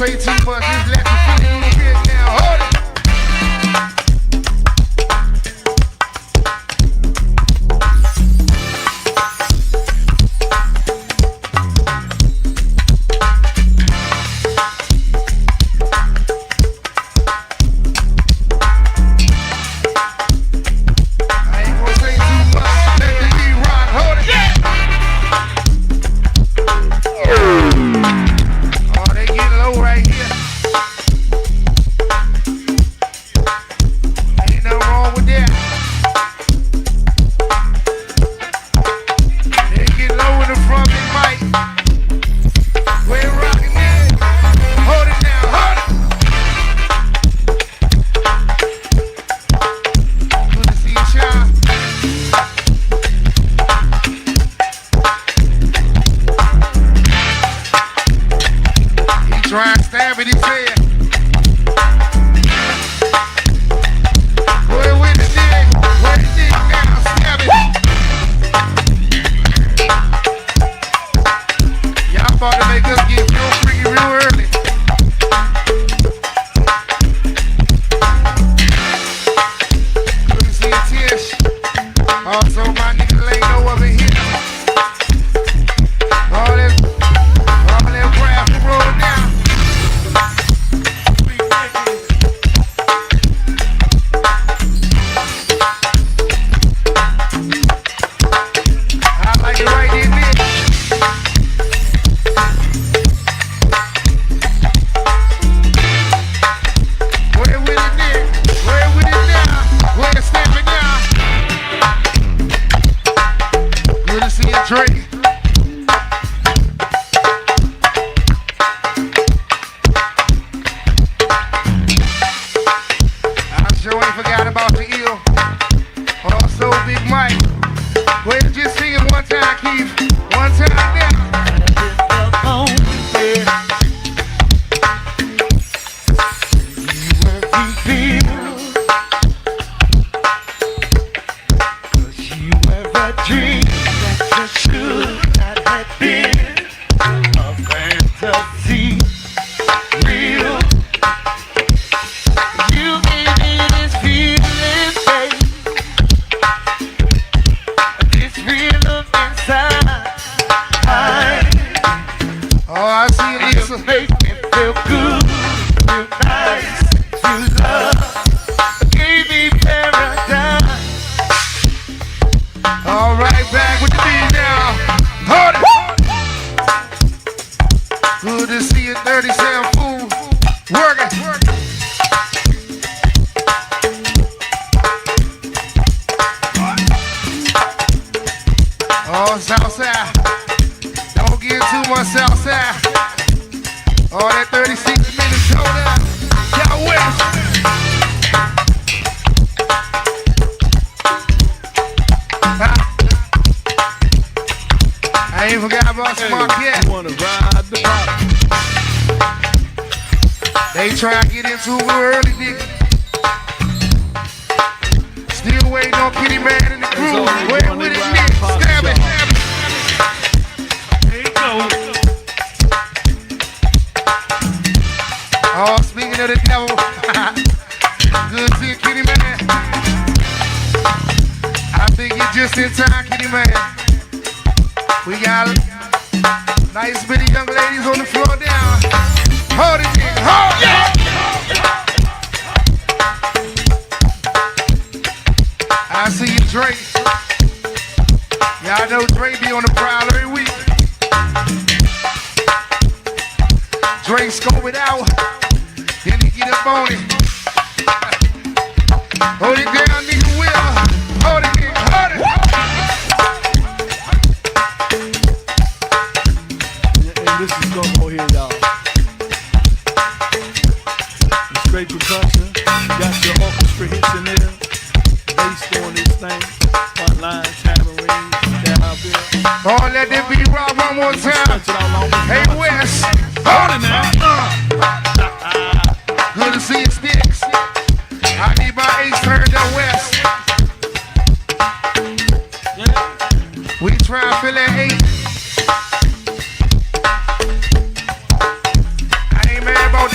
say too much, just let you feel it in your ears now. Hold it. They try to get into it early, nigga. Still waiting on Kitty Man in the crew. Wait with it, nigga. Stab it. There you go. Oh, speaking of the devil. Good to you, Kitty Man. I think you're just in time, Kitty Man. We got nice bitty young ladies on the floor down. Hold it, nigga. Hold it. I see you, Dre. Y'all know Dre be on the prowl every week. Dre scope it out. Then he get up on it. Hold it down, nigga, Will. Hold it, nigga. Hold it. And this is Gumbo here, y'all. Straight percussion, got your orchestra hits in there, bass doing this thing, front lines, tambourines, cowbell. Oh, let that beat rock one more time. Hey, Wes, hold it now. Good to see you, Sticks. I need my ace turned up West. We try to fill that 8. I ain't mad about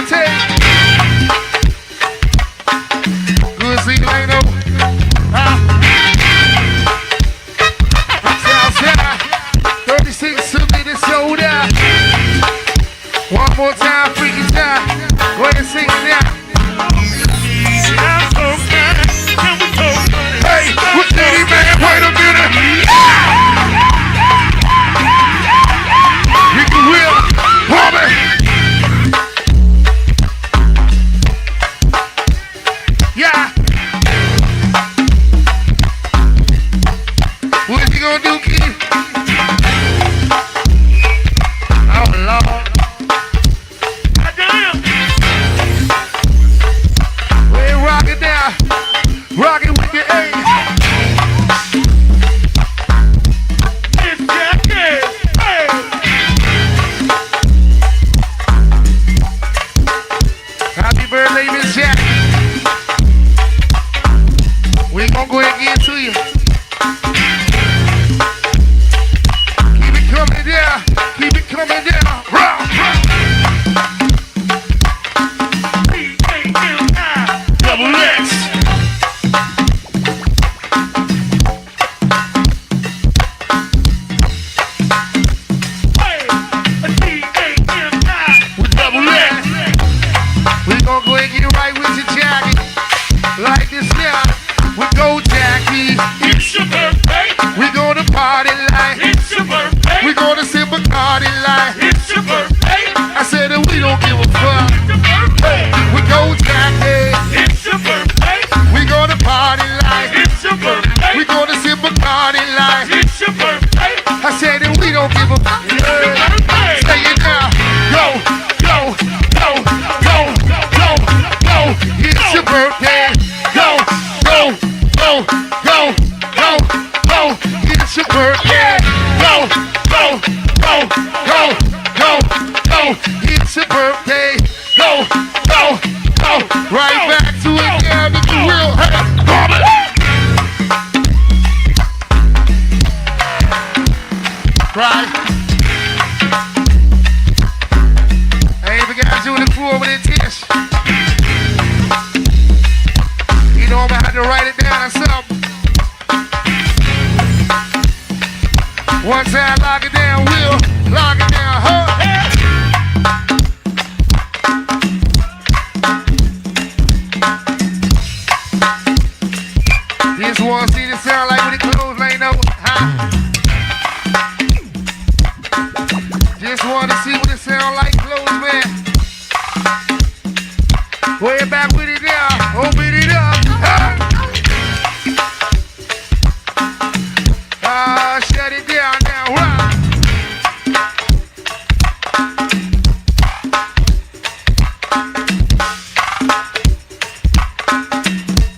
party. Good see you later. Southside, 36 to be the soda. One more time, freaky time. Go ahead and sing it now. Hey, what did man? Wait a minute. You can wheel, Bobby. Yeah. What you gonna do, Keith? Oh, Lord. Goddamn. We're rocking now. Rocking with your age. Happy birthday, Miss Jack. We gonna go ahead and get to you. Keep it coming down. Keep it coming down. Rock, Double X. With Double X. We gonna go ahead and get right with your Jackie. Like this now. We go Jackie. It's your birthday. We gonna party like. It's your birthday. We gonna sip Bacardi like. It's your birthday. I said that we don't give a fuck. It's your birthday. We go Jackie. It's your birthday. We gonna party like. It's your birthday. We gonna sip Bacardi like. It's your birthday. I said that we don't give a fuck. It's your birthday. Say it now. Go, go, go, go, go, go. It's your birthday. Go, go, go, go, go, go. It's your birthday. Go, go, go, go, go, go. It's your birthday. Go, go, go. Right back to it now, nigga. Real. Hey, Bobby. Right. I ain't forgot you in the crew over there, Tish. You know I'm gonna have to write it down or something. One time, lock it down, Will. Lock it down, huh? This one, see this sound like when it close, ain't no, huh? Just wanna see what it sound like, close, man. Way back with it now, open it up. Shut it down now, rock.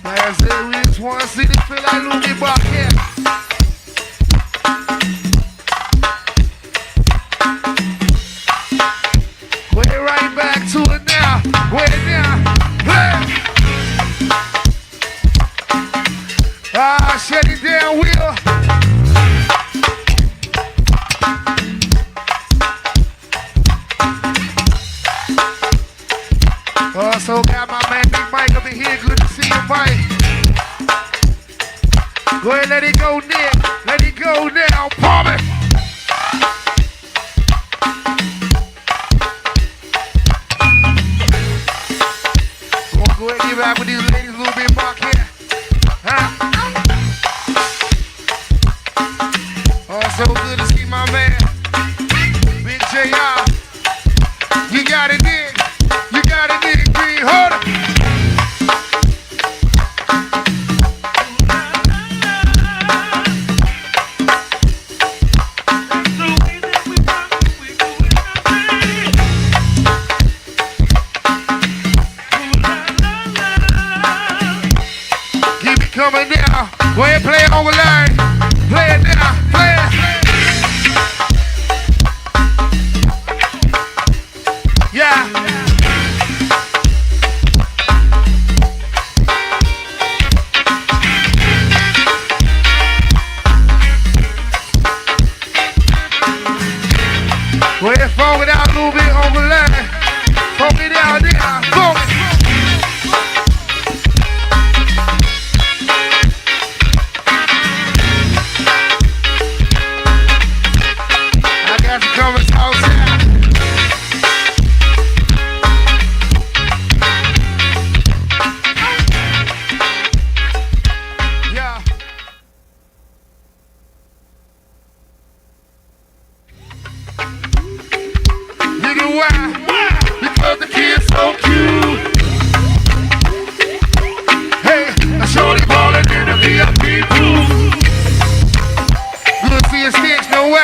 Like I said, we just wanna see this feel like a little bit back here. We're right back to it now. Wait now. Shut it down, Will. Also got my man Big Mike up in here. Good to see you, Mike. Go ahead, let it go, Nick. Let it go now, Bobby. Go ahead and give out with these ladies a little bit back here. Huh? Also good to see my man, Big J.R. You got it, Nick. You got it, Nick. Green. Hold it. Keep it coming down. Go ahead and play it on the line. Play it now. Play it. Yeah. Go ahead and phone it out a little bit on the line. Phone it out there. you why? Because the kid's so cute. Hey, I shorty ballin' in the VIP booth. Good see a stitch, know why?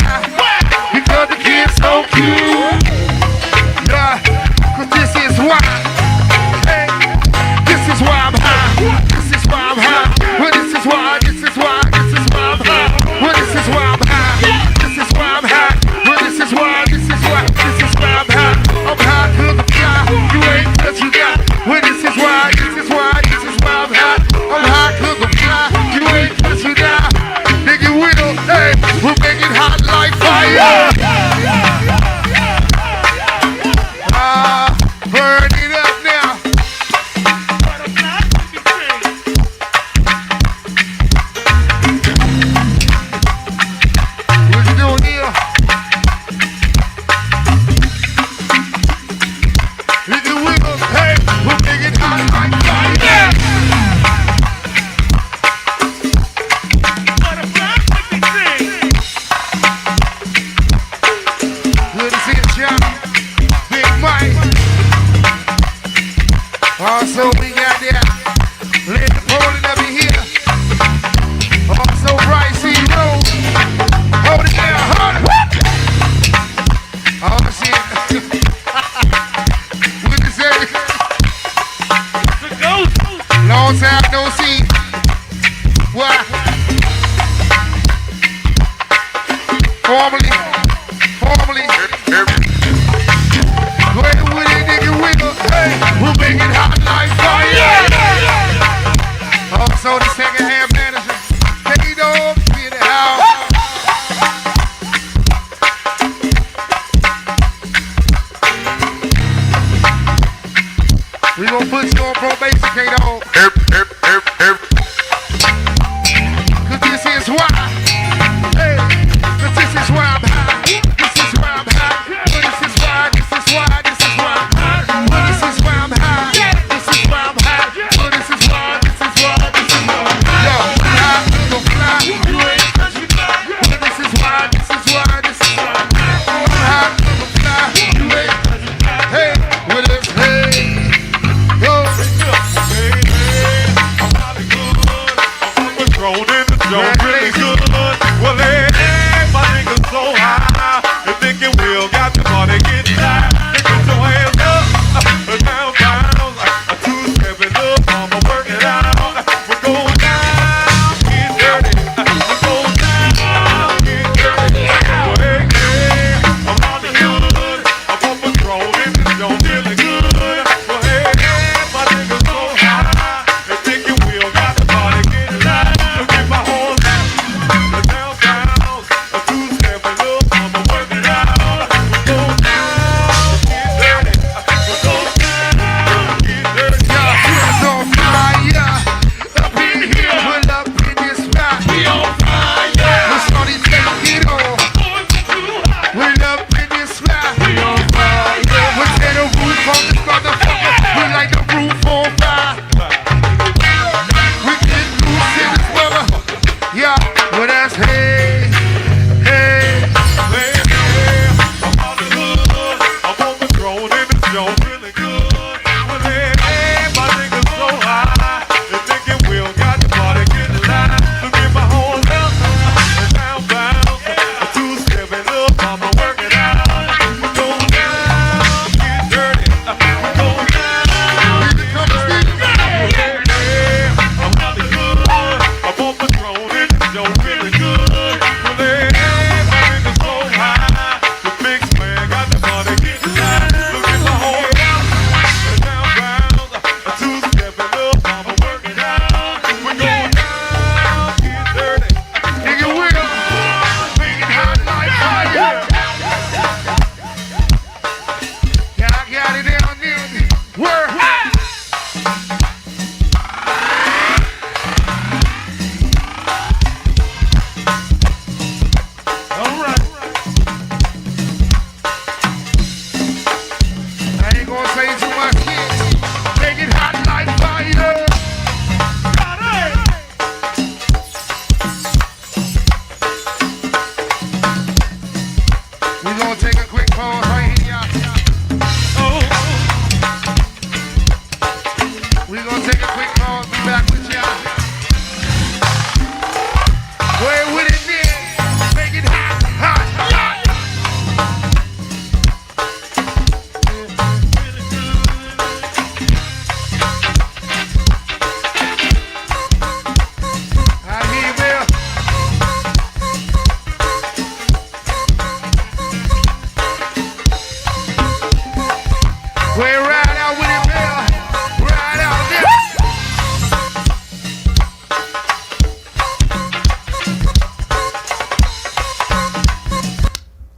Because the kid's so cute. Yeah, cause this is why. Hey, this is why I'm high. This is why I'm high. Well, this is why, this is why, this is why I'm high. Well, this is why I'm high. This is why I'm high. Well, this is why, this is why, this is why I'm high. I'm high cause I'm fly. You ain't what you got. Well, this is why, this is why, this is why I'm high. I'm high cause I'm fly. You ain't what you got. Nigga will, hey, we'll make it hot like fire. Burn it up now. What you doing here? If you will, hey, we'll make it hot like fire. Good to see you, John. Big Mike. Also, we got that Linda Poland up in here. Also, Bryce C. Rose. Hold it down, hold it. Oh, shit. What you say? Long time no see. What? Formally. Go ahead with it, nigga, wiggle. Hey, we'll make it hot like fire. Also, the second hand manager. Take it off, be in the house. We gon' put you on probation, K-Dog. Cause this is why. Hey, cause this is why I'm high. This is why I'm high. This is why, this is why, this is why I'm high. This is why I'm high. This is why I'm high. This is why, this is why, this is why I'm high. Yo, I'm high, you gon' fly. You ain't cause you fly. This is why, this is why, this is why I'm high. I'm high, you gon' fly. You ain't cause you fly. Hey, with us, hey. Yo, hey, hey.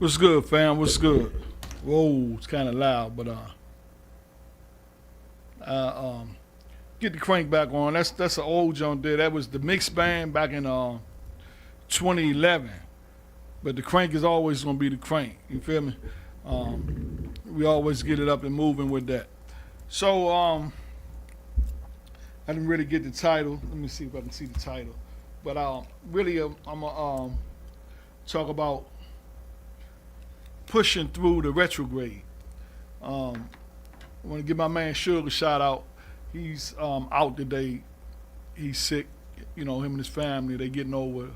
What's good, fam? What's good? Whoa, it's kind of loud, but get the crank back on. That's an old joint there. That was the mixed band back in 2011. But the crank is always gonna be the crank. You feel me? We always get it up and moving with that. So I didn't really get the title. Let me see if I can see the title. But really, I'm gonna talk about pushing through the retrograde. I want to give my man Sugar a shout out. He's out today. He's sick. You know, him and his family, they getting over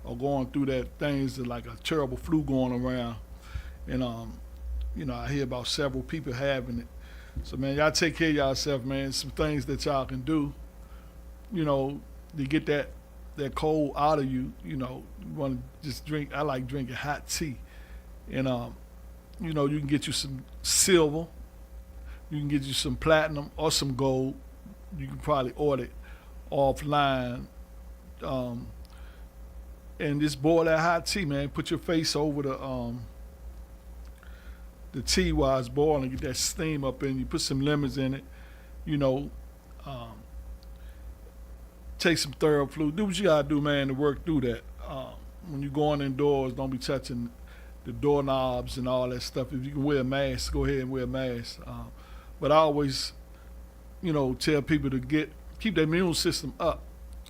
or going through that things like a terrible flu going around. And you know, I hear about several people having it. So man, y'all take care of yourself, man. Some things that y'all can do, you know, to get that cold out of you. You know, you want to just drink. I like drinking hot tea, and you know, you can get you some silver, you can get you some platinum or some gold. You can probably order it offline, and just boil that hot tea, man. Put your face over the tea while it's boiling. Get that steam up in you. Put some lemons in it. You know, take some thorough fluid. Do what you gotta do, man, to work through that. When you're going indoors, don't be touching the doorknobs and all that stuff. If you can wear a mask, go ahead and wear a mask. But I always, you know, tell people to keep their immune system up.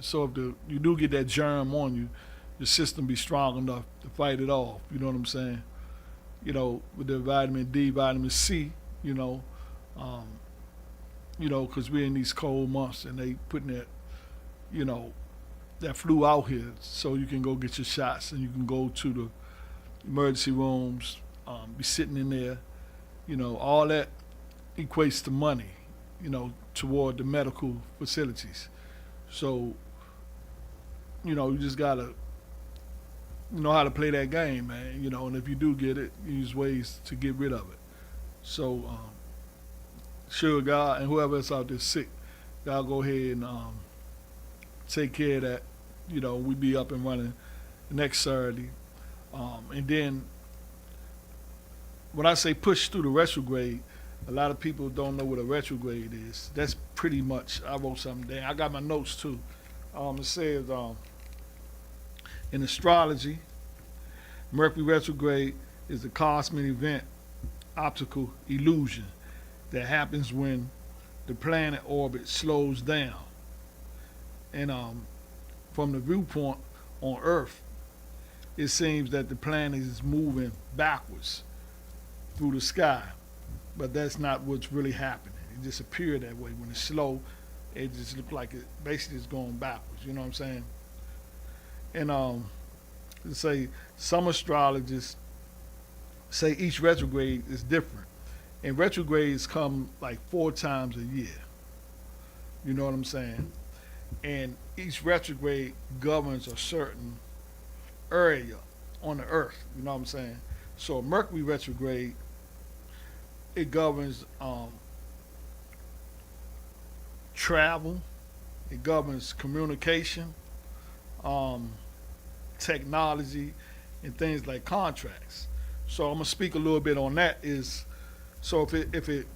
So if you do get that germ on you, your system be strong enough to fight it off. You know what I'm saying? You know, with the vitamin D, vitamin C, you know, because we're in these cold months and they putting that, you know, that flu out here, so you can go get your shots and you can go to the emergency rooms, be sitting in there, you know, all that equates to money, you know, toward the medical facilities. So, you know, you just gotta know how to play that game, man, you know, and if you do get it, use ways to get rid of it. So, sure, God, and whoever else out there sick, y'all go ahead and take care of that. You know, we be up and running next Saturday. And then when I say push through the retrograde, a lot of people don't know what a retrograde is. That's pretty much, I wrote something down. I got my notes too. It says in astrology, Mercury retrograde is a cosmic event, optical illusion that happens when the planet orbit slows down. And from the viewpoint on Earth, it seems that the planet is moving backwards through the sky, but that's not what's really happening. It just appears that way. When it's slow, it just looks like it basically is going backwards. You know what I'm saying? And say some astrologists say each retrograde is different, and retrogrades come like 4 times a year. You know what I'm saying? And each retrograde governs a certain area on the earth. You know what I'm saying? So Mercury retrograde, it governs travel, it governs communication, technology, and things like contracts. So I'm gonna speak a little bit on that. So if it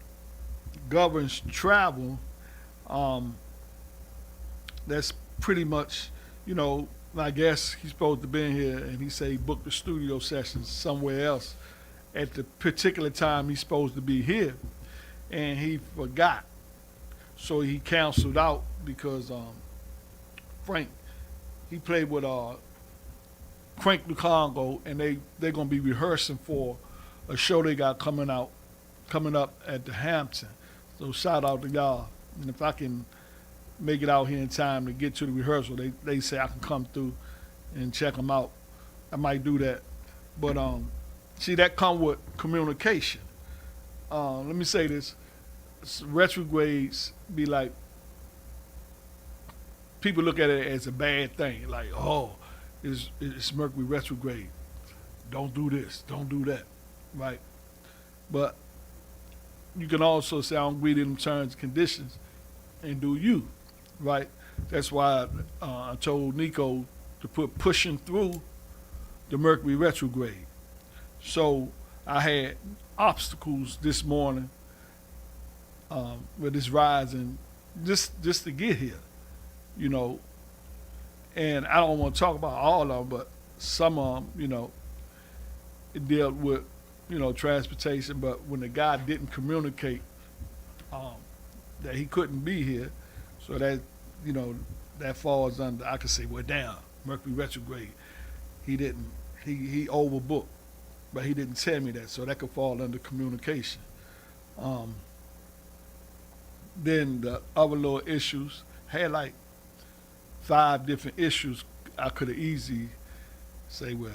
governs travel, that's pretty much, you know, I guess he's supposed to be in here and he say he booked the studio sessions somewhere else at the particular time he's supposed to be here, and he forgot. So he canceled out because Frank, he played with Crank the Congo, and they're gonna be rehearsing for a show they got coming up at the Hampton. So shout out to y'all. And if I can make it out here in time to get to the rehearsal, they say I can come through and check them out. I might do that. But see, that come with communication. Let me say this. Retrogrades be like, people look at it as a bad thing. Like, oh, it's Mercury retrograde. Don't do this, don't do that, right? But you can also say, I don't agree to them terms and conditions, and do you, right? That's why I told Nico to put pushing through the Mercury retrograde. So I had obstacles this morning with this rising, just to get here, you know. And I don't want to talk about all of them, but some of them, it dealt with, transportation. But when the guy didn't communicate um, that he couldn't be here, so that, you know, that falls under, I could say, well, down, Mercury retrograde. He didn't, he overbooked, but he didn't tell me that, so that could fall under communication. Um, then the other little issues had like 5 different issues. I could have easily say, well,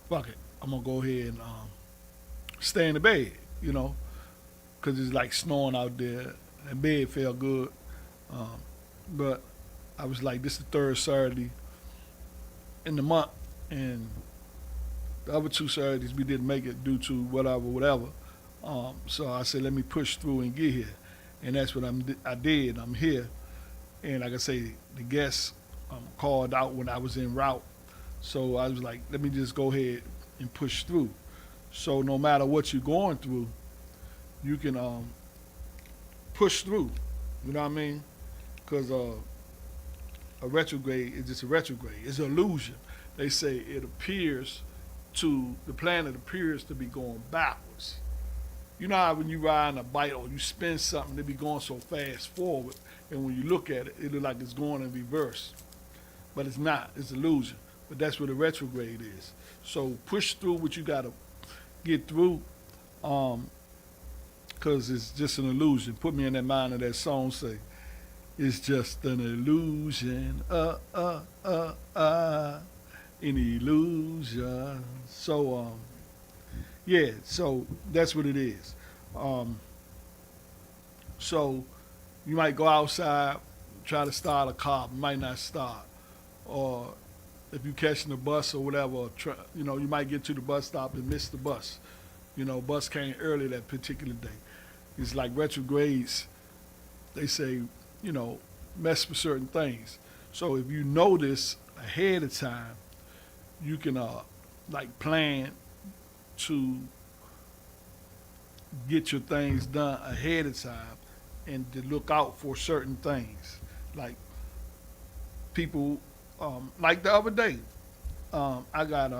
fuck it, I'm gonna go ahead and stay in the bed, because it's like snowing out there. And bed felt good, but I was like, this is the third Saturday in the month, and the other 2 Saturdays we didn't make it due to whatever. So I said, let me push through and get here, and that's what I did. I'm here, and like I say, the guests called out when I was en route, so I was like, let me just go ahead and push through. So no matter what you're going through, you can push through. You know what I mean? Because a retrograde is just a retrograde. It's an illusion. They say the planet appears to be going backwards. You know how when you ride on a bike or you spin something, they be going so fast forward, and when you look at it, it look like it's going in reverse. But it's not. It's illusion. But that's what a retrograde is. So push through what you got to get through, because it's just an illusion. Put me in that mind of that song, say, it's just an illusion, an illusion. So, yeah, so that's what it is. So you might go outside, try to start a car, might not start. Or if you're catching the bus or whatever, you might get to the bus stop and miss the bus. Bus came early that particular day. It's like retrogrades, they say, mess with certain things. So if you know this ahead of time, you can like plan to get your things done ahead of time and to look out for certain things. Like people, like the other day, I got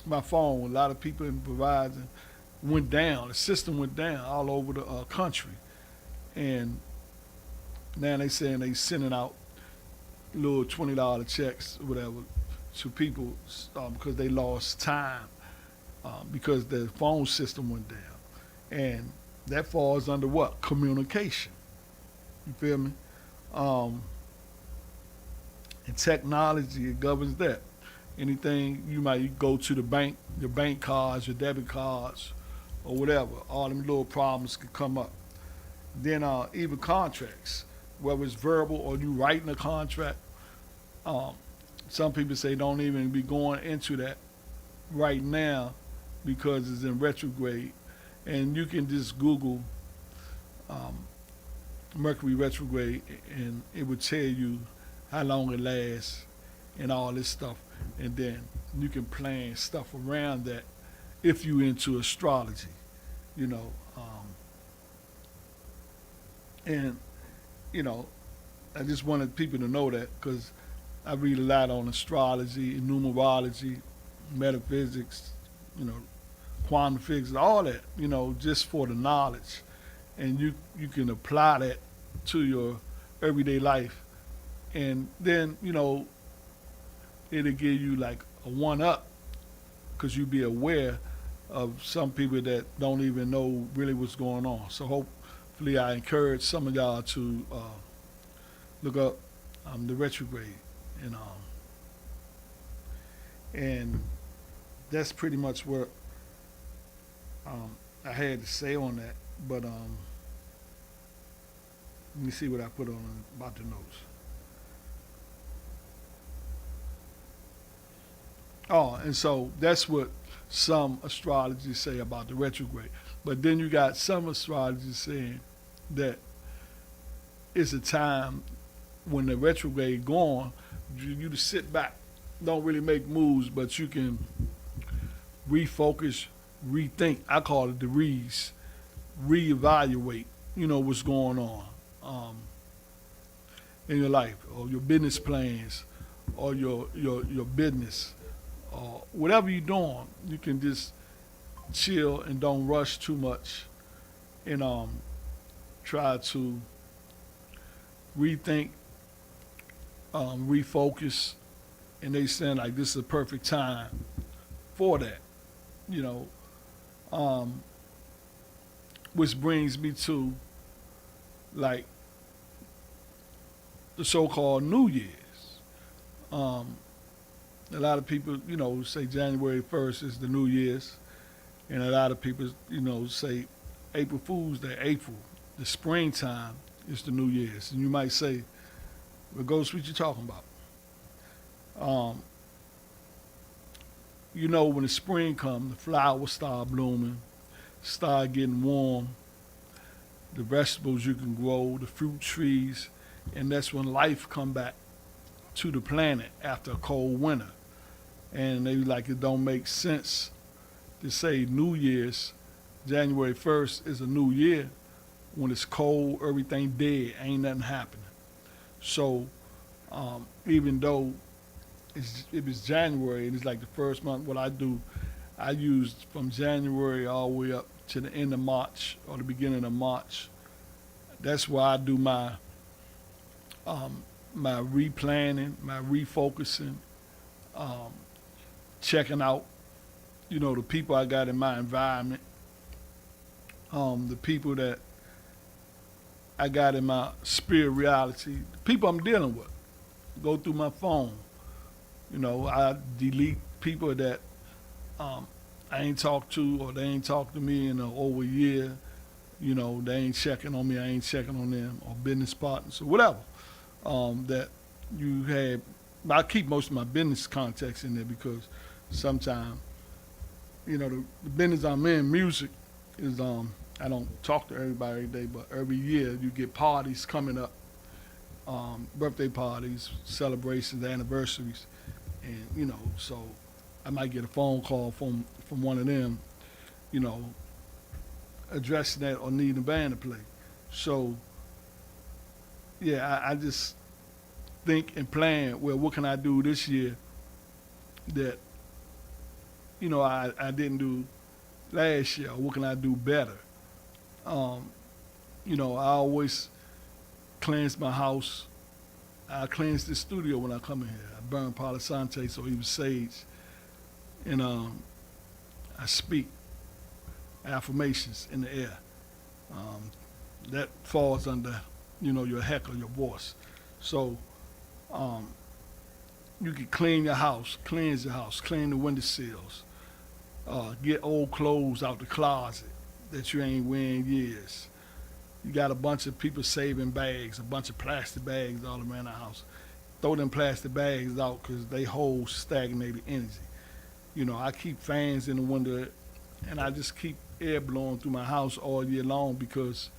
my phone. A lot of people in Verizon went down. The system went down all over the country, and now they saying they sending out little $20 checks or whatever to people because they lost time because the phone system went down, and that falls under what? Communication. You feel me? And technology, it governs that. Anything you might go to the bank, your bank cards, your debit cards, or whatever, all them little problems could come up. Then even contracts, whether it's verbal or you writing a contract, some people say don't even be going into that right now because it's in retrograde. And you can just Google Mercury retrograde, and it would tell you how long it lasts and all this stuff. And then you can plan stuff around that if you into astrology, and I just wanted people to know that because I read a lot on astrology, numerology, metaphysics, quantum physics, all that, just for the knowledge. And you can apply that to your everyday life. And then, it'll give you like a one-up because you'll be aware of some people that don't even know really what's going on. So hopefully I encourage some of y'all to look up the retrograde. And that's pretty much what I had to say on that. But let me see what I put on about the notes. Oh, and so that's what some astrologers say about the retrograde. But then you got some astrologers saying that it's a time when the retrograde gone, you to sit back, don't really make moves, but you can refocus, rethink. I call it the re's, reevaluate. What's going on in your life, or your business plans, or your business, or whatever you're doing. You can just chill and don't rush too much, and try to rethink, refocus, and they saying like this is a perfect time for that, you know. Which brings me to like the so-called New Year's. A lot of people, say January 1st is the New Year's, and a lot of people, say April Fool's Day, April, the springtime is the New Year's. And you might say, well, Ghost, what you talking about? When the spring comes, the flowers start blooming, start getting warm, the vegetables you can grow, the fruit trees, and that's when life come back to the planet after a cold winter. And they like it don't make sense to say New Year's, January 1st is a new year when it's cold, everything dead, ain't nothing happening. So even though it was January and it's like the first month, what I do, I use from January all the way up to the end of March or the beginning of March. That's where I do my my replanning, my refocusing, checking out, the people I got in my environment, the people that I got in my spirit reality, the people I'm dealing with. Go through my phone. I delete people that I ain't talked to or they ain't talked to me in over a year. They ain't checking on me, I ain't checking on them, or business partners or whatever. That you had. I keep most of my business contacts in there because sometimes, the business I'm in, music, is I don't talk to everybody every day, but every year you get parties coming up, birthday parties, celebrations, anniversaries, and so I might get a phone call from one of them, addressing that or needing a band to play. So yeah, I just think and plan, well, what can I do this year that, I didn't do last year? Or what can I do better? I always cleanse my house. I cleanse the studio when I come in here. I burn Palo Santo, so even sage. And I speak affirmations in the air. That falls under, your heckle, your voice. So you can clean your house, cleanse your house, clean the windowsills, get old clothes out the closet that you ain't wearing years. You got a bunch of people saving bags, a bunch of plastic bags all around the house. Throw them plastic bags out because they hold stagnated energy. I keep fans in the window and I just keep air blowing through my house all year long because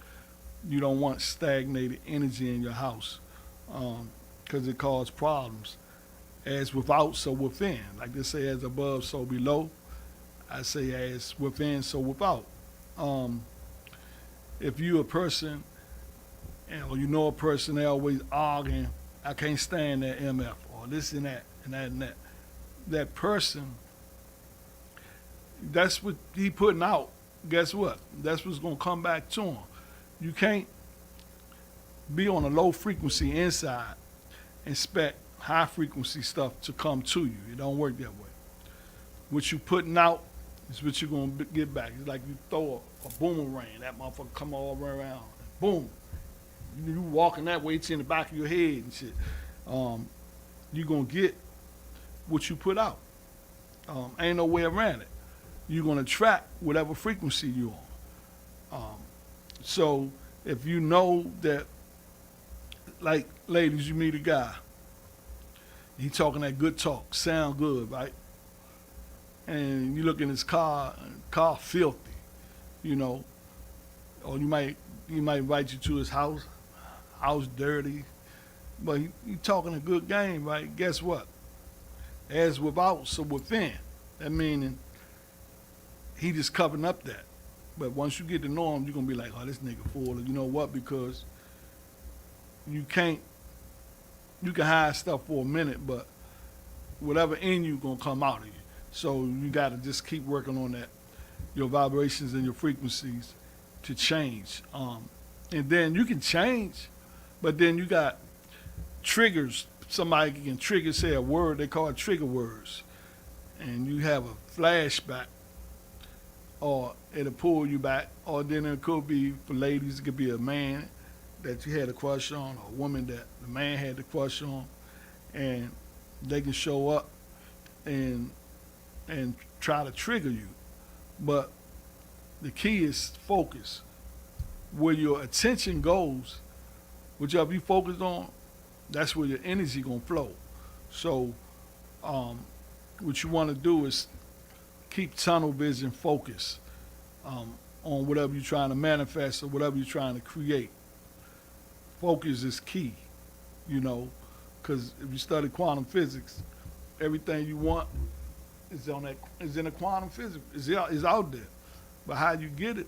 you don't want stagnated energy in your house because it causes problems. As without, so within. Like they say, as above, so below. I say as within, so without. If you a person, or a person, they always arguing, I can't stand that MF, or this and that, and that and that. That person, that's what he putting out. Guess what? That's what's going to come back to him. You can't be on a low frequency inside and expect high frequency stuff to come to you. It don't work that way. What you putting out is what you're going to get back. It's like you throw a boomerang, that motherfucker come all the way around. Boom. You walking that way, it's in the back of your head and shit. You're going to get what you put out. Ain't no way around it. You're going to attract whatever frequency you're on. So if you know that, like, ladies, you meet a guy, he talking that good talk, sound good, right? And you look in his car filthy, or you might invite you to his house dirty, but he talking a good game, right? Guess what? As without, so within. That meaning he just covering up that. But once you get to know him, you're gonna be like, oh, this nigga full. You know what? Because you can't. You can hide stuff for a minute, but whatever in you gonna come out of you. So you gotta just keep working on that, your vibrations and your frequencies to change. And then you can change, but then you got triggers. Somebody can trigger, say a word, they call it trigger words. And you have a flashback, or it'll pull you back, or then it could be, for ladies, it could be a man that you had a crush on, or a woman that the man had a crush on, and they can show up and try to trigger you. But the key is focus. Where your attention goes, whichever you focus on, that's where your energy gonna flow. So what you want to do is keep tunnel vision focus on whatever you're trying to manifest or whatever you're trying to create. Focus is key, you know, because if you study quantum physics, everything you want is in the quantum physics. Is out there. But how you get it,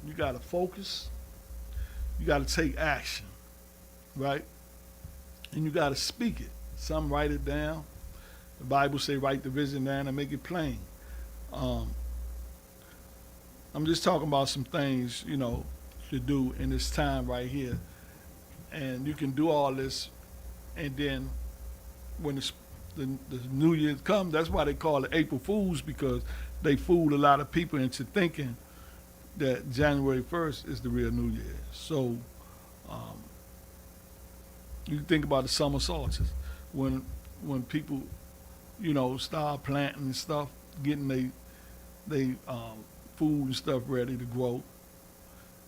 you got to focus. You got to take action, right? And you got to speak it. Some write it down. The Bible say write the vision down and make it plain. I'm just talking about some things, you know, to do in this time right here. And you can do all this, and then when the New Year comes, that's why they call it April Fools, because they fool a lot of people into thinking that January 1st is the real New Year. So you think about the summer solstice, when people, you know, start planting and stuff, getting they food and stuff ready to grow,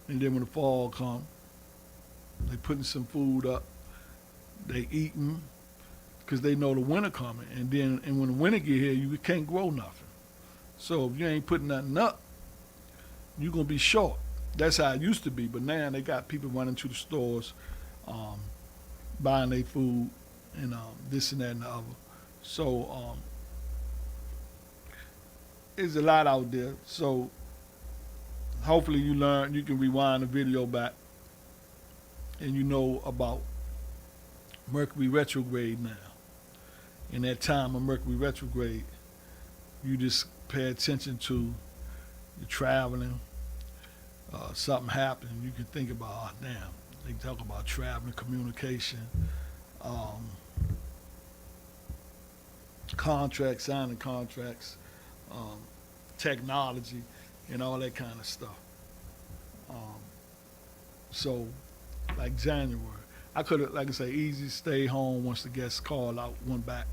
and then when the fall comes, they putting some food up, they eating, because they know the winter coming, and when the winter get here, you can't grow nothing. So if you ain't putting nothing up, you're gonna be short. That's how it used to be, but now they got people running to the stores, buying their food, and this and that and the other. So there's a lot out there. So hopefully you can rewind the video back, and you know about Mercury retrograde now. In that time of Mercury retrograde, you just pay attention to you're traveling, something happened, you can think about, oh, damn, they talk about traveling, communication, contracts, signing contracts, technology, and all that kind of stuff. So, like January, I could have, like I say, easy stay home once the guests called out, went back.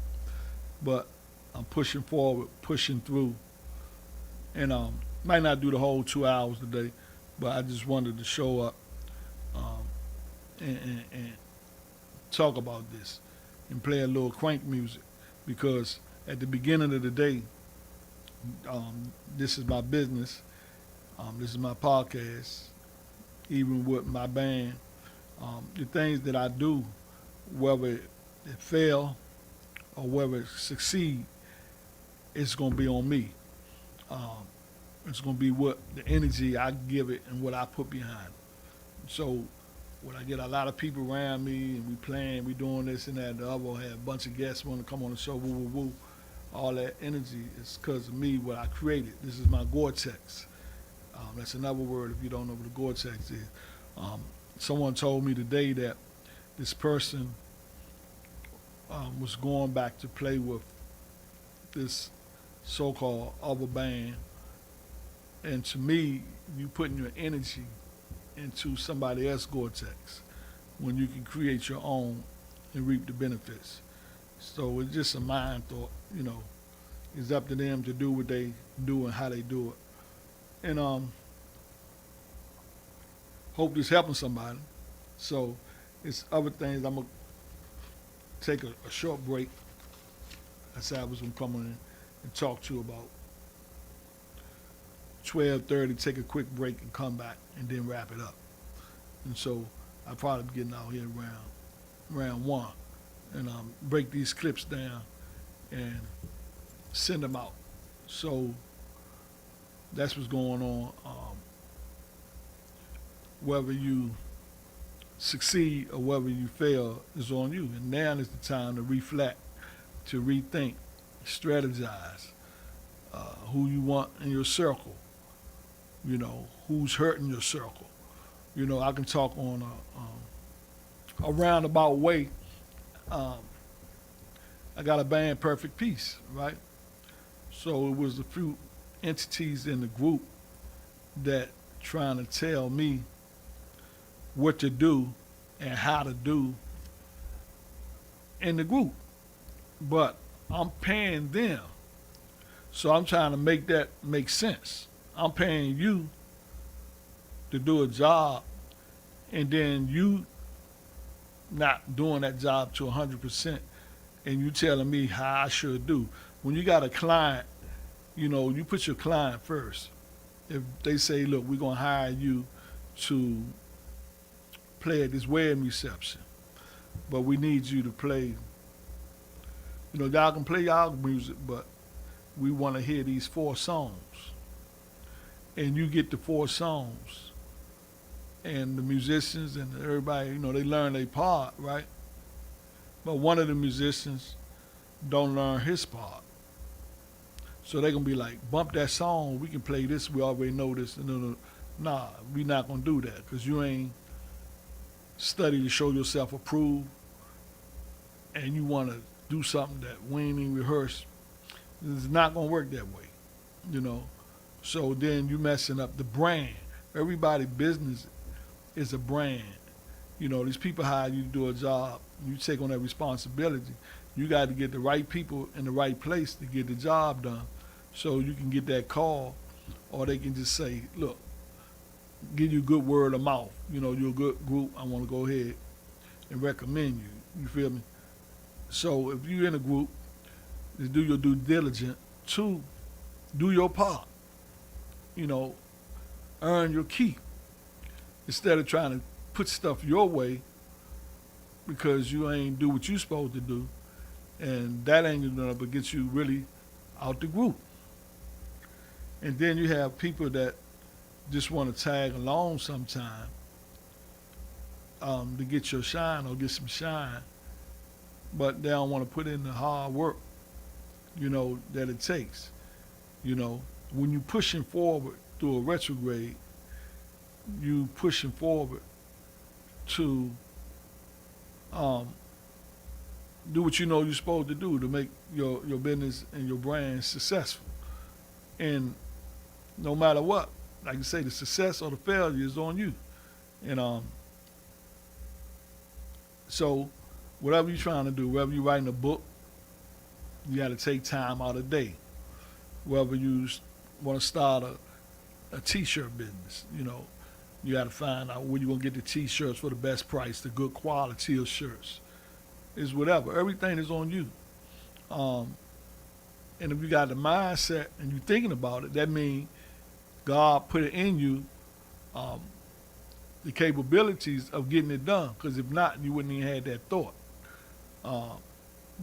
But I'm pushing forward, pushing through. And might not do the whole 2 hours today, but I just wanted to show up and talk about this and play a little crank music, because at the beginning of the day, this is my business, this is my podcast, even with my band. The things that I do, whether it fail or whether it succeed, it's going to be on me. It's going to be what the energy I give it and what I put behind it. So when I get a lot of people around me and we playing, we doing this and that and the other, or have a bunch of guests want to come on the show, woo, woo, woo, all that energy is because of me, what I created. This is my Gore-Tex. That's another word if you don't know what the Gore-Tex is. Someone told me today that this person was going back to play with this so-called other band. And to me, you putting your energy into somebody else's Gore-Tex when you can create your own and reap the benefits. So it's just a mind thought, you know. It's up to them to do what they do and how they do it. And hope this helping somebody. So it's other things. I'm going to take a short break. I said I was going to come in and talk to you about 12:30, take a quick break and come back and then wrap it up. And so I'll probably be getting out here around 1 and break these clips down and send them out. So That's what's going on. Whether you succeed or whether you fail is on you. And now is the time to reflect, to rethink, strategize who you want in your circle. You know, who's hurting your circle. You know, I can talk on a roundabout way. Um, I got a band, Perfect Peace, right? So it was a few entities in the group that trying to tell me what to do and how to do in the group. But I'm paying them. So I'm trying to make that make sense. I'm paying you to do a job and then you not doing that job to 100% and you telling me how I should do. When you got a client, you know, you put your client first. If they say, look, we're going to hire you to play at this wedding reception, but we need you to play, you know, y'all can play y'all music, but we want to hear these 4 songs. And you get the 4 songs. And the musicians and everybody, you know, they learn their part, right? But one of the musicians don't learn his part. So they're going to be like, bump that song, we can play this, we already know this. No, nah, we not going to do that because you ain't study to show yourself approved and you want to do something that we ain't even rehearsed. It's not going to work that way, you know. So then you messing up the brand. Everybody's business is a brand. You know, these people hire you to do a job. You take on that responsibility. You got to get the right people in the right place to get the job done so you can get that call, or they can just say, look, give you a good word of mouth. You know, you're a good group. I want to go ahead and recommend you. You feel me? So if you're in a group, just do your due diligence. 2, do your part. You know, earn your keep. Instead of trying to put stuff your way because you ain't do what you supposed to do, and that ain't gonna but get you really out the group. And then you have people that just want to tag along sometime to get your shine or get some shine, but they don't want to put in the hard work, you know, that it takes. You know, when you pushing forward through a retrograde, you pushing forward to do what you know you're supposed to do to make your business and your brand successful. And no matter what, like you say, the success or the failure is on you. And so whatever you're trying to do, whether you're writing a book, you got to take time out of the day. Whether you want to start a t-shirt business, you know, you got to find out where you're going to get the t-shirts for the best price, the good quality of shirts. Is whatever. Everything is on you. And if you got the mindset and you're thinking about it, that means God put it in you, the capabilities of getting it done. Because if not, you wouldn't even have that thought.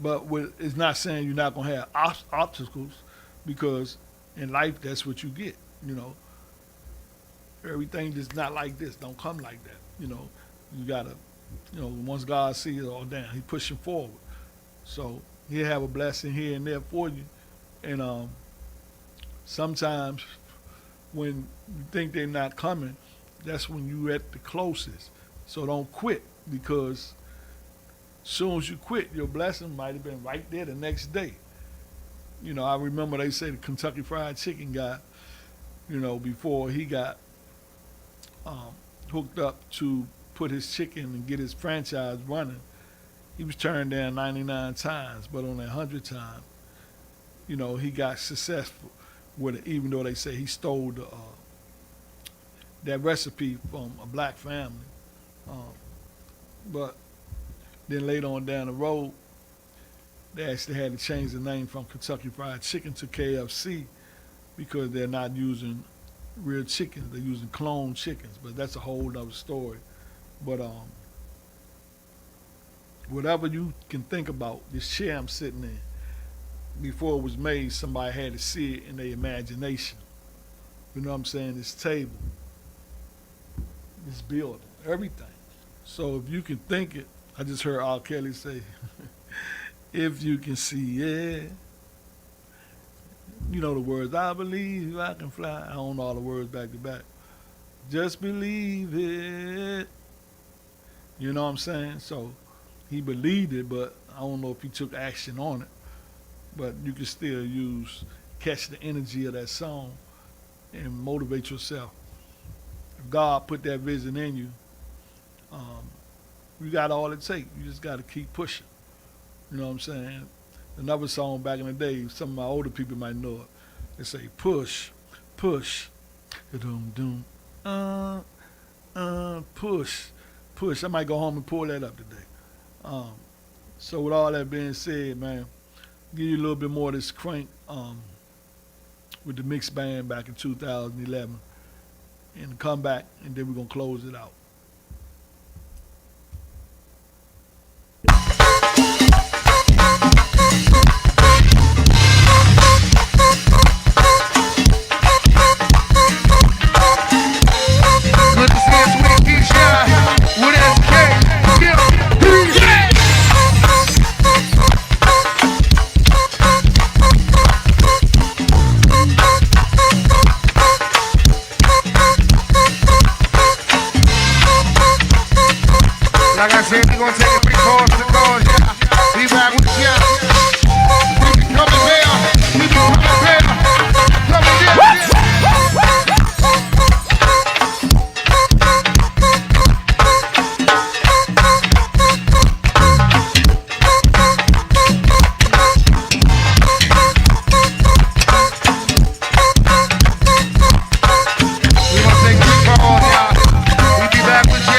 But it's not saying you're not going to have obstacles, because in life, that's what you get, you know. Everything that's not like this don't come like that, you know. You got to, you know, once God sees it all down, he pushing forward. So he'll have a blessing here and there for you. And sometimes when you think they're not coming, that's when you at the closest. So don't quit, because as soon as you quit, your blessing might have been right there the next day. You know, I remember they say the Kentucky Fried Chicken guy, you know, before he got hooked up to put his chicken and get his franchise running, he was turned down 99 times, but on that 100th time, you know, he got successful with it, even though they say he stole that recipe from a black family. But then later on down the road, they actually had to change the name from Kentucky Fried Chicken to KFC, because they're not using real chickens, they're using cloned chickens. But that's a whole other story. But whatever you can think about, this chair I'm sitting in, before it was made, somebody had to see it in their imagination. You know what I'm saying? This table, this building, everything. So if you can think it, I just heard R. Kelly say, if you can see it, you know the words, I believe I can fly. I don't know all the words back to back. Just believe it. You know what I'm saying? So he believed it, but I don't know if he took action on it. But you can still catch the energy of that song and motivate yourself. If God put that vision in you, you got all it takes. You just got to keep pushing. You know what I'm saying? Another song back in the day, some of my older people might know it. They say, push, push, doom, doom, push, push. I might go home and pull that up today. So with all that being said, man, give you a little bit more of this crank with the mixed band back in 2011 and come back, and then we're going to close it out. Good to see us with Keisha, with SK. Like I said, we gonna take it 3 calls to calls, yeah. Be back with ya. We be coming there. We be coming there. Coming there. We gonna take 3 calls, yeah. We be back with ya.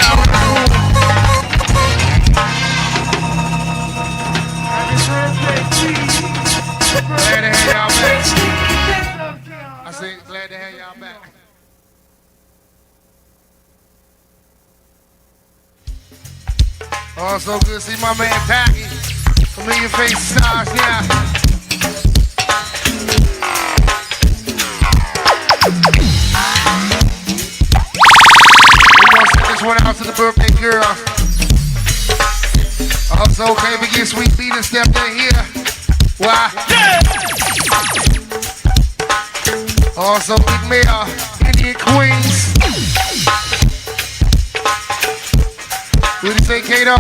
Glad to have y'all back. I say glad to have y'all back. Also good to see my man Tacky. Familiar face stars now. We're gonna send this one out to the birthday girl. Also, can't forget Sweet Beat and stepped in here. Why? Yeah. Also, Big Mayor, Indian Queens. What do you say, Kato?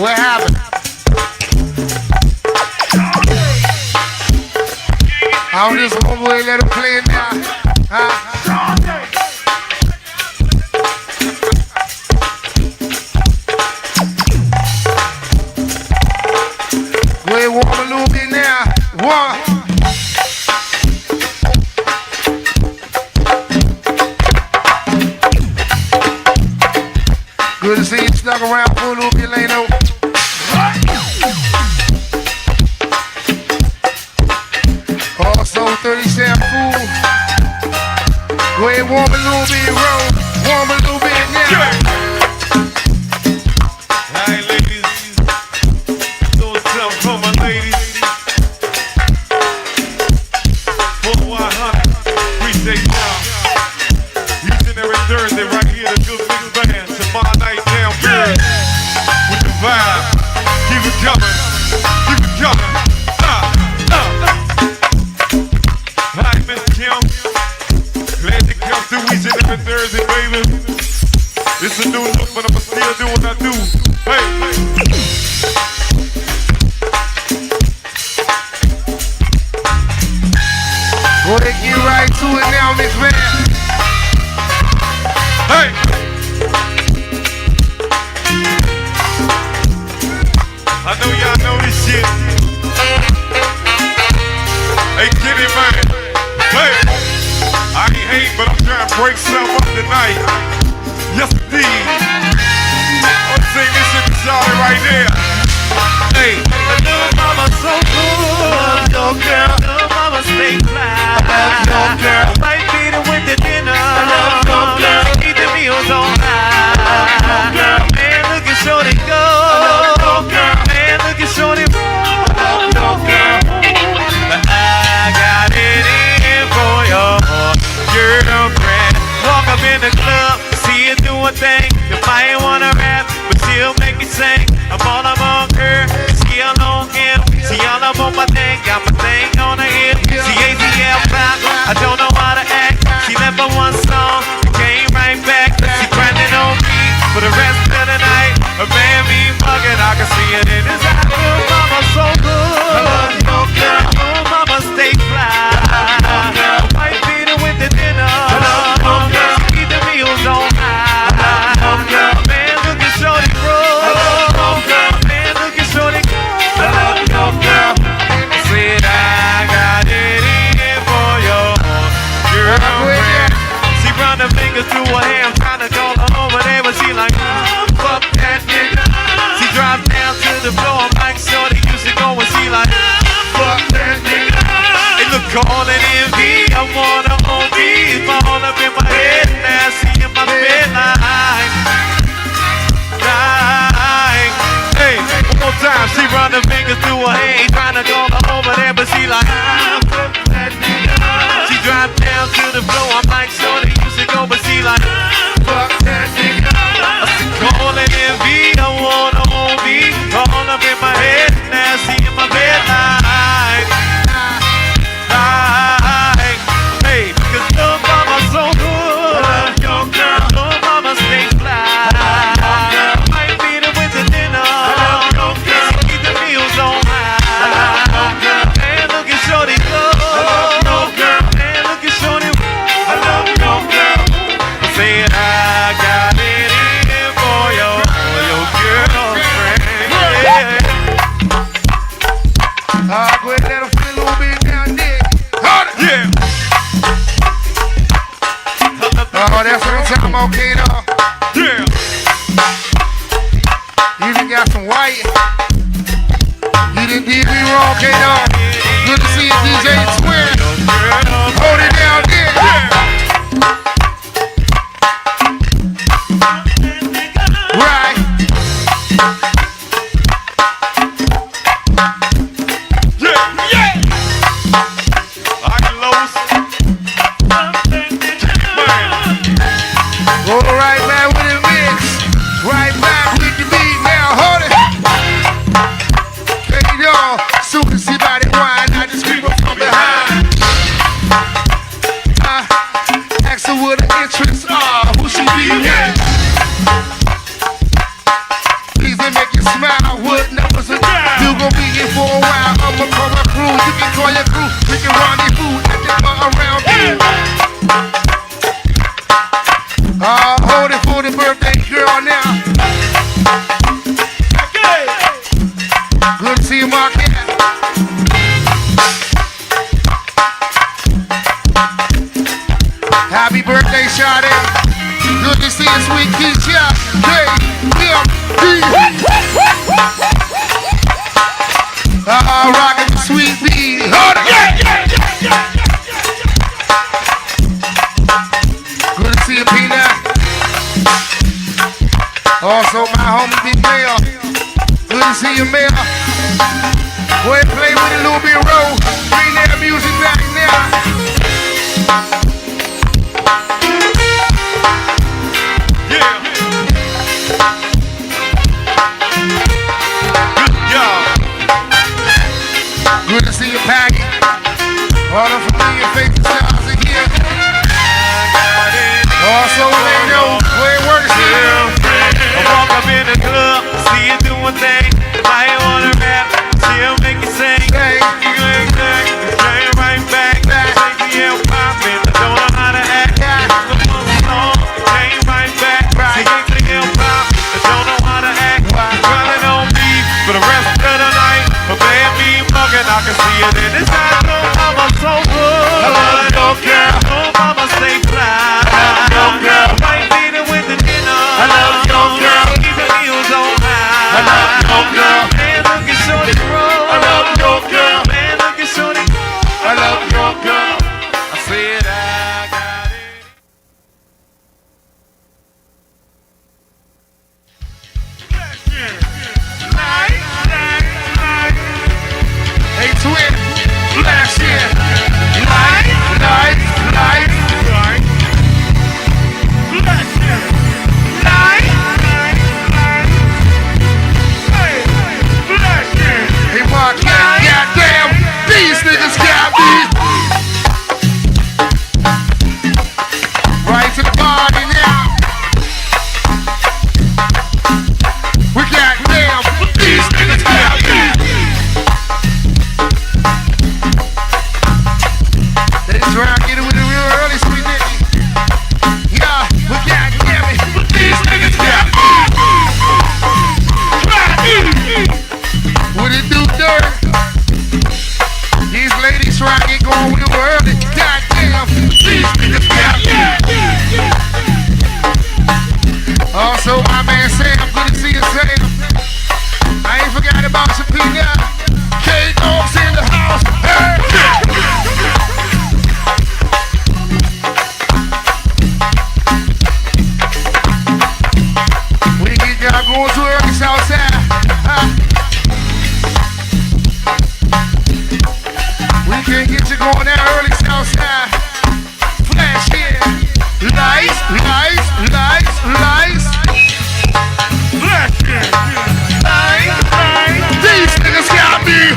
What happened? I'm just gonna go and let him play it now. Huh? Go ahead, warm a little bit now. One. Good to see you stuck around for a little bit, Leno. Also, 37 food. Go ahead, warm a little bit, roll. Warm a little bit now. Hey, ladies. Those some for my ladies. 4100. Appreciate y'all. Each and every Thursday right here, the good big band. Tomorrow night down good. With the vibe. Keep it coming. Keep it coming. Hi, Miss Kim. Glad to come through each and every Thursday, baby. It's a new look, but I'ma still do what I do. Hey, Go ahead, get right to it now, Miss Man. hey. I know y'all know this shit. Hey, Kitty, man. Hey, I ain't hate, but I'm trying to break something up tonight. Yes, indeed. I'm saying this shit to Charlie right there. Hey, little mama so good. Your girl, little mama stay fly. Your girl, might be the with the dinner. Your girl, keep the meals on high. Man, look at shorty go. Man, look at shorty roll. But I got it. calling in me, I wanna hold me. It's all up in my head now, see in my bed line. Hey, one more time, she run the fingers through her hair, trying to call her over there, but she like, she dropped down to the floor, I'm like, shorty, you should go, but she like, fuck that nigga. I said, calling in me, I wanna hold me. All up in my head now, see in my bed line. Hey, cause love mama so good. Your girl, love mama stay fly. Might beat her with the dinner. Keep the meals on high. Man, look at shorty go. Man, look at shorty. I love your girl. I said I got it in for your girlfriend. Yeah. Go ahead, let him feel a little bit down there. Yeah. Oh, that's what I'm talking about, Kato. Yeah. You done got some white. You done did me wrong, Kato. Good to see you, DJ Twin. Hold it down there. Right. Yeah. I can lose. Go right back with the mix. Right back with the beat now. Hold it. Hey, y'all. Soon as see body wine, I just creep up from behind. Ask her what her interests are. Who she be with? Please they make you smile. What numbers are down? You gon' be here for a while. I'ma call my crew. You can call your crew. We can rendezvous at the bar around you. Hold it for the birthday girl now. Good to see you, Mark. Happy birthday, Shawty. Good to see you, sweet Keisha. Hey, rockin' the sweet beat. Hold it. Good to see you, Peanut. Also, my homie, Big Mayor. Good to see you, Mayor. Go ahead and play with a little bit roll. Bring that music back now. Yeah. Good job. Good to see you, Patty. All the familiar faces are here. Also, they know where it works here. I walk up in the club, see you doing things. I ain't wanna rap, she'll make you sing. You ain't back, straight right back. Take the L poppin', I don't know how to act. The one song, came right back. She ain't the L pop, I don't know how to act. Running on me for the rest of the night. But bad me muggin', I can see it in his eyes. No, mama so good. I love your girl. No, mama stay fly. I love your girl. Might beat her with the dinner. I love your girl. Keep the meals on high. I love your girl. Man, look at shorty roll. I love your girl. Man, look at shorty. I love your girl. I said I got it. Hey, twin. Last year. Light. Hey, Mark, goddamn, these niggas got me. Right to the party now. We goddamn, these niggas got me. They try to get it with it real early, sweet nigga. Yeah, we goddamn it, these niggas got me. What it do, dirt? These ladies try to get going real early. Goddamn, these niggas got me. Also, my man Sam, good to see you, Sam. I ain't forgot about Sapina. K-Dogs in the house. Hey. going down early Southside. Flash here. Lights, lights, lights, lights. Flash here. Lights, lights. These niggas got me.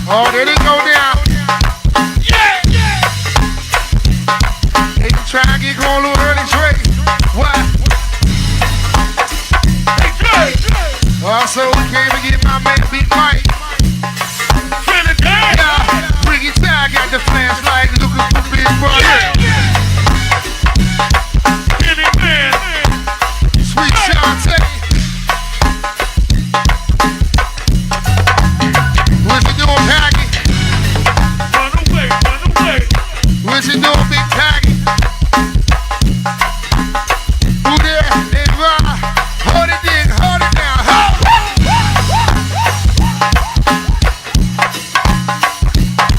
Oh, there they go down. Yeah, yeah. They try to get going a little early, Trey. Why? Hey, Trey. Also, came to get my man Big Mike. Yeah, Ricky Ty got the flashlight looking for Big Brother. Kenny Man. Sweet Shantae. What you doing, Paggy? Run away, run away. What you doing, Big Paggy? Who there? They ride. Hold it in, hold it down.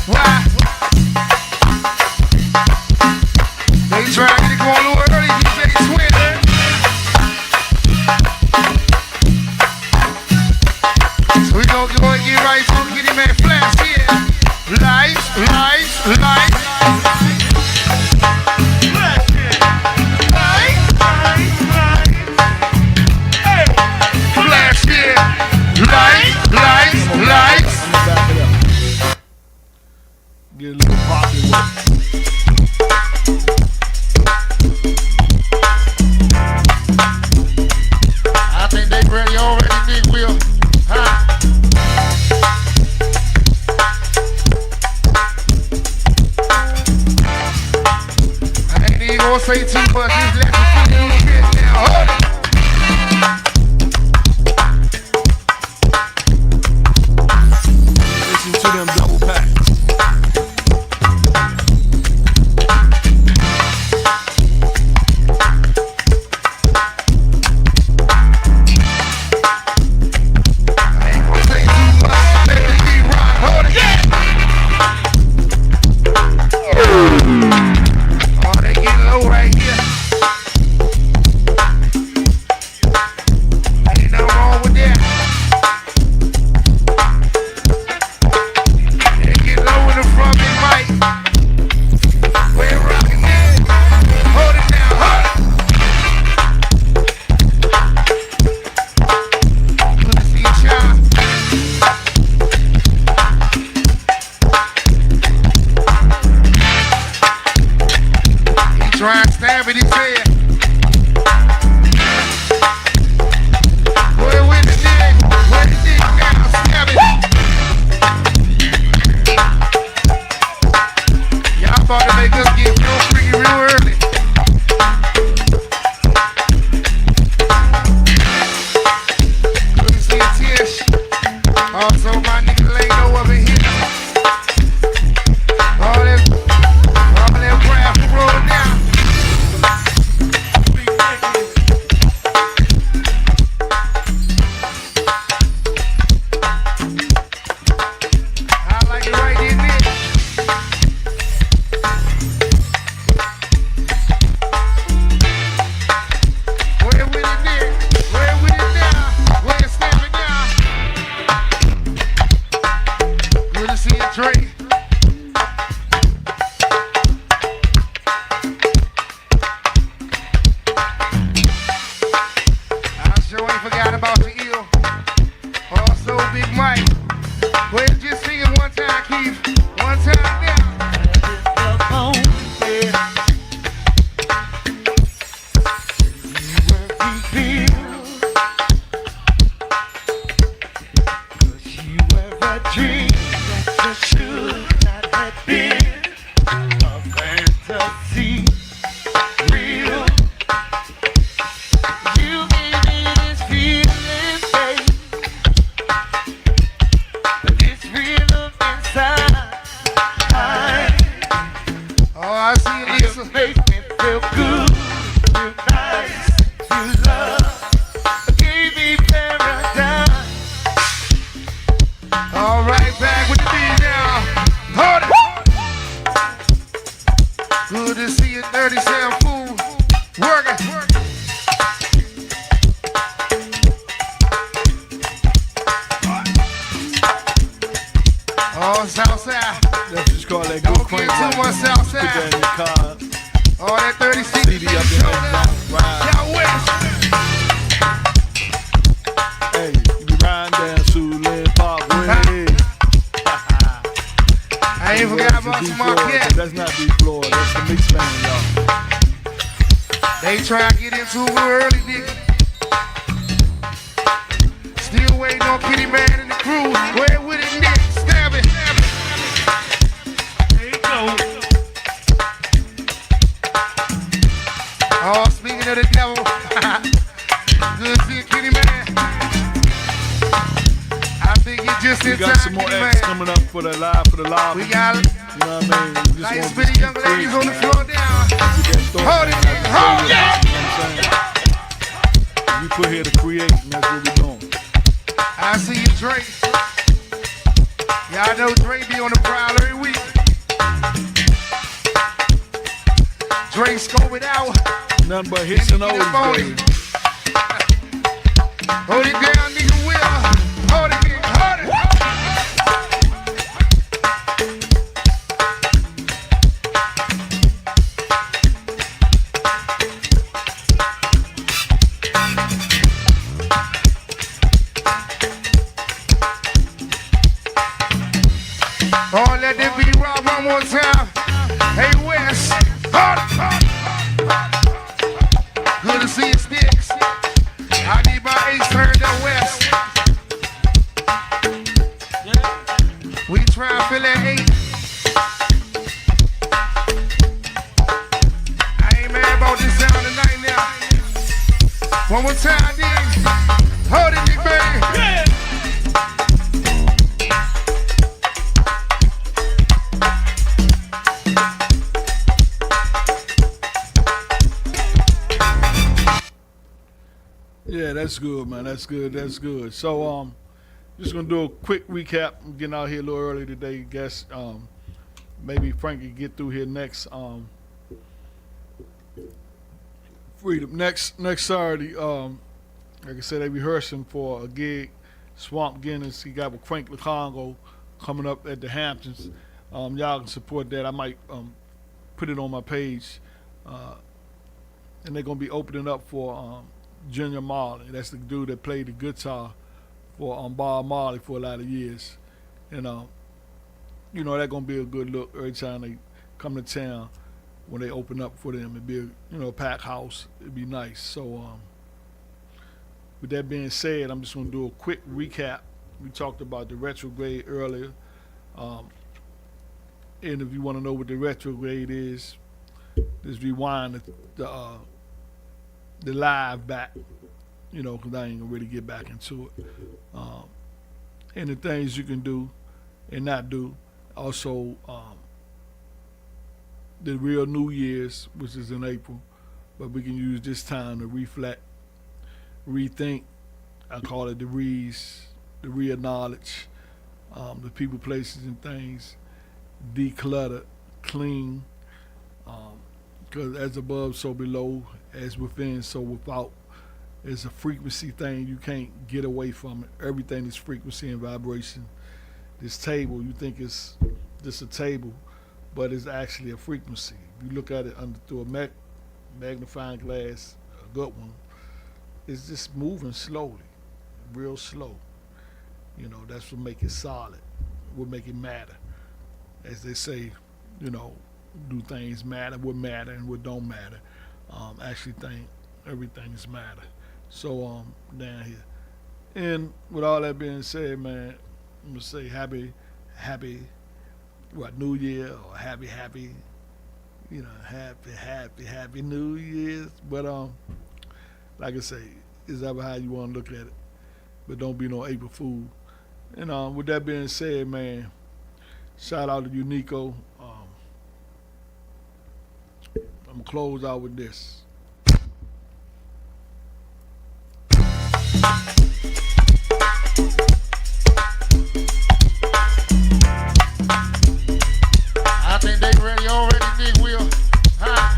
Why? They trying to get it going a little early, DJ Twin. So we gonna go and get right to get him at Flash here. Lights, lights, lights. Flash here. Lights, lights, lights. Hey, Flash here. Lights, lights, lights. Back it up. Get a little poppy with it. I think they ready already, Big Will. Huh? I ain't even gonna say too much. Just let me feel you shit now. Hold it. Listen to them double packs. I ain't gonna say too much. Let me be right. Hold it. Oh, they getting low right here. Ain't nothing wrong with that. They get low in the front, Big Mike. We're rocking it. Hold it down, hold it. Good to see you, child. He trying to stab it, he said. Boy, with the dick, now, stab it. Y'all about to make us get real freaky real early. Good to see you, Tish. Also, my nigga Lano over here. All that graph rolling down. I like it right in there. Where with it there? Where with it now? Where it's snapping down? Good to see you, Trey. I sure ain't forgot about the ill. Also, Big Mike. Well, just sing it one time, Keith. One time now. Dream that you should Oh, Southside. That's just called that good Don't crank. get too right much there. Southside. Put that in your car. All that 36. CD up in there. Ride. Y'all west. Hey, you be riding down Suland Parkway. I ain't forgot about Deep Smart Florida, Cat. but that's not Deep Florida. That's the mix band, y'all. They try to get into it early, nigga. Still waiting on Kitty Man and the crew. Where with it, Nick? Stab it. There you go. Oh, speaking of the devil. Good to see you, Kitty Man. I think you just We in got time, some more Kitty acts Man. coming up for the live. We got You know what I mean? We just nice want pretty to young ladies on the floor down. Hold Hold it, hold it. We put here to create, and that's what we're doing. I see you, Dre. Y'all know Dre be on the prowl every week. Dre scope it out. Nothing but hits and Get up O's, on baby. it. Hold it down, nigga, Will. Hold it, nigga, hold it. Oh, let it be rock one more time. Hey, West. Hold it. Good to see you, Sticks. I need my ace turned up West. We try to fill that 8. I ain't mad about this sound tonight now. One more time, then. Hold it, Nick, baby. Yeah, that's good, man. That's good. That's good. So, just gonna do a quick recap. I'm getting out here a little early today. Guess maybe Frankie get through here next. Freedom next Saturday. Like I said, they rehearsing for a gig. Swamp Guinness. He got with Frank Congo coming up at the Hamptons. Y'all can support that. I might put it on my page, and they're gonna be opening up for Junior Marley. That's the dude that played the guitar for Bob Marley for a lot of years. And you know, that's gonna be a good look every time they come to town when they open up for them. It'd be a packed house. It'd be nice. So with that being said, I'm just gonna do a quick recap. We talked about the retrograde earlier. And if you want to know what the retrograde is, just rewind the live back, because I ain't gonna really get back into it. And the things you can do and not do. Also, the real New Year's, which is in April, but we can use this time to reflect, rethink. I call it the re-acknowledge, the people, places, and things, declutter, clean, because as above, so below, as within, so without. It's a frequency thing. You can't get away from it. Everything is frequency and vibration. This table, you think it's just a table, but it's actually a frequency. If you look at it through a magnifying glass, a good one, it's just moving slowly, real slow. That's what make it solid, what make it matter. As they say, do things matter, what matter and what don't matter. Actually think everything is matter. So down here. And with all that being said, man, I'm gonna say happy New Year, or happy New Year's. But like I say, it's ever how you wanna look at it. But don't be no April Fool. And with that being said, man, shout out to Unico. I'm gonna close out with this. I think they ready already, Big Will. Huh?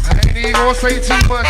I ain't even gonna say too much.